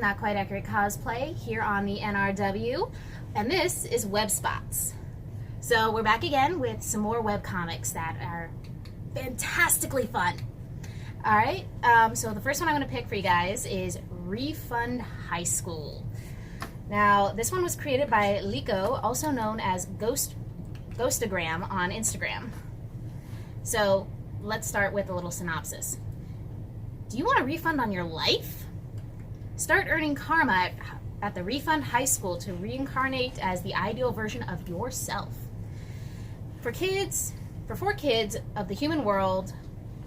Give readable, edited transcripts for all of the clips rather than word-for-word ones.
Not Quite Accurate Cosplay here on the NRW, and this is Webspots. So we're back again with some more webcomics that are fantastically fun. Alright, so the first one I'm going to pick for you guys is Refund High School. Now, this one was created by Liko, also known as Ghostagram on Instagram. So let's start with a little synopsis. Do you want a refund on your life? Start earning karma at the Refund High School to reincarnate as the ideal version of yourself. For 4 kids of the human world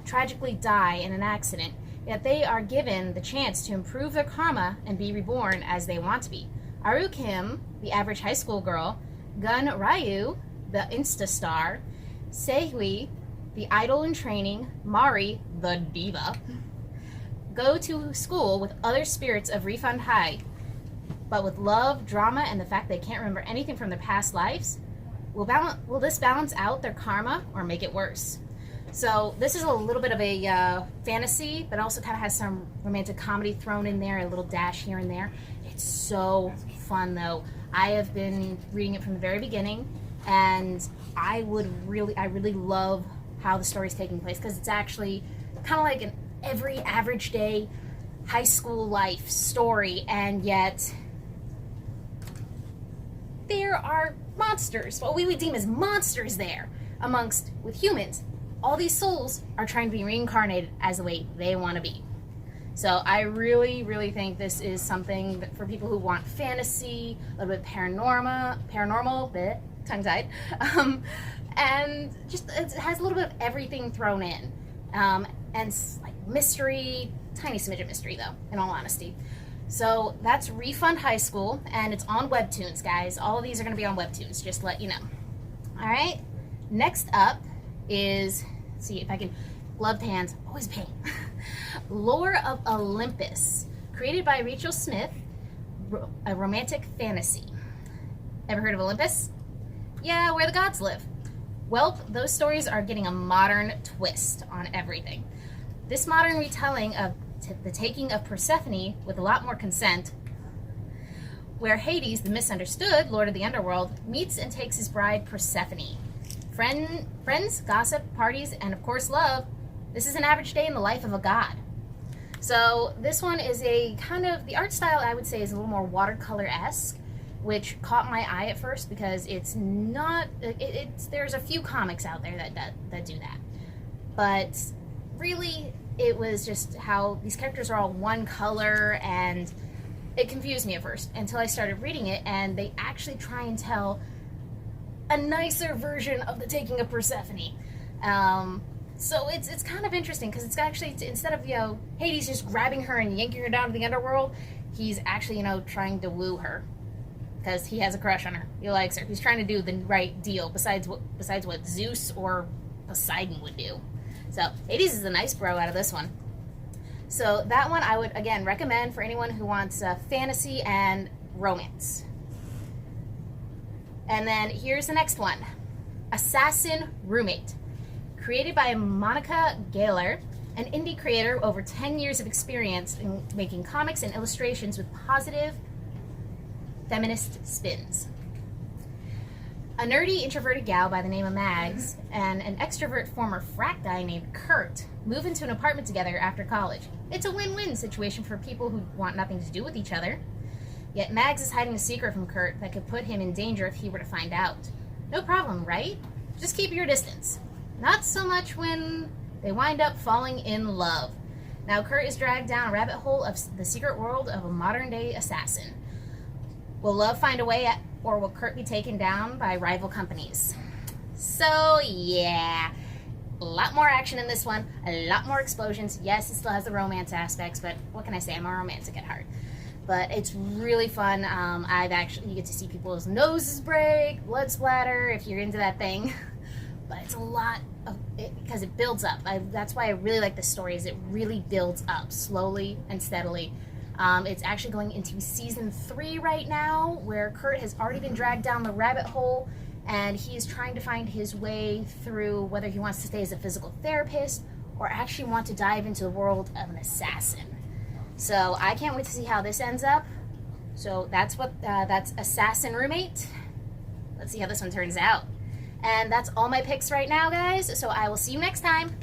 tragically die in an accident, yet they are given the chance to improve their karma and be reborn as they want to be. Aru Kim, the average high school girl, Gun Ryu, the Insta star, Sehui, the idol in training, Mari, the diva, go to school with other spirits of Refund High, but with love, drama, and the fact they can't remember anything from their past lives. Will this balance out their karma or make it worse? So this is a little bit of a fantasy, but also kind of has some romantic comedy thrown in there, a little dash here and there. It's so fun though. I have been reading it from the very beginning, and I really love how the story's taking place, because it's actually kind of like an every average day high school life story, and yet there are monsters, what we would deem as monsters there with humans. All these souls are trying to be reincarnated as the way they want to be. So I really think this is something that for people who want fantasy, a little bit paranormal, bit tongue-tied, and just it has a little bit of everything thrown in, and like mystery, tiny smidge of mystery though, in all honesty. So that's Refund High School, and it's on Webtoons, guys. All of these are going to be on Webtoons, just to let you know. Alright, next up is, let's see if I can, gloved hands, always pain. Lore of Olympus, created by Rachel Smith, a romantic fantasy. Ever heard of Olympus? Yeah, where the gods live. Well, those stories are getting a modern twist on everything. This modern retelling of the taking of Persephone, with a lot more consent, where Hades, the misunderstood lord of the underworld, meets and takes his bride Persephone. Friends, gossip, parties, and of course love. This is an average day in the life of a god. So this one is a kind of, the art style I would say is a little more watercolor-esque, which caught my eye at first because it's not, there's a few comics out there that do that. But really, it was just how these characters are all one color, and it confused me at first until I started reading it, and they actually try and tell a nicer version of the taking of Persephone. So it's kind of interesting, because it's actually, instead of, Hades just grabbing her and yanking her down to the underworld, he's actually, trying to woo her, because he has a crush on her. He likes her. He's trying to do the right deal, besides what Zeus or Poseidon would do. So Hades is a nice bro out of this one. So that one I would, again, recommend for anyone who wants fantasy and romance. And then here's the next one. Assassin Roommate. Created by Monica Gaylor, an indie creator with over 10 years of experience in making comics and illustrations with positive feminist spins. A nerdy, introverted gal by the name of Mags and an extrovert former frat guy named Kurt move into an apartment together after college. It's a win-win situation for people who want nothing to do with each other. Yet Mags is hiding a secret from Kurt that could put him in danger if he were to find out. No problem, right? Just keep your distance. Not so much when they wind up falling in love. Now Kurt is dragged down a rabbit hole of the secret world of a modern-day assassin. Will love find a way, or will Kurt be taken down by rival companies? So yeah, a lot more action in this one, a lot more explosions. Yes, it still has the romance aspects, but what can I say? I'm a romantic at heart. But it's really fun. You get to see people's noses break, blood splatter, if you're into that thing. But it's a lot of it because it builds up. That's why I really like this story, is it really builds up slowly and steadily. It's actually going into season 3 right now, where Kurt has already been dragged down the rabbit hole, and he is trying to find his way through whether he wants to stay as a physical therapist or actually want to dive into the world of an assassin. So I can't wait to see how this ends up. So that's Assassin Roommate. Let's see how this one turns out. And that's all my picks right now, guys. So I will see you next time.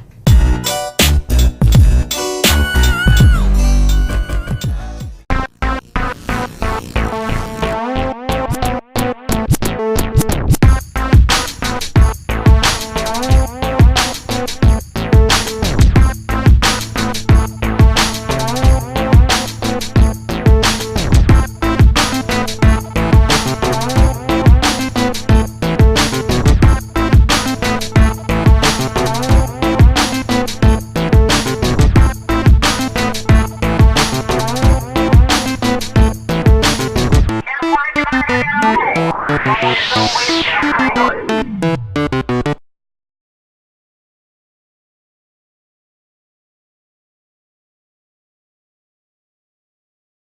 Don't waste your time.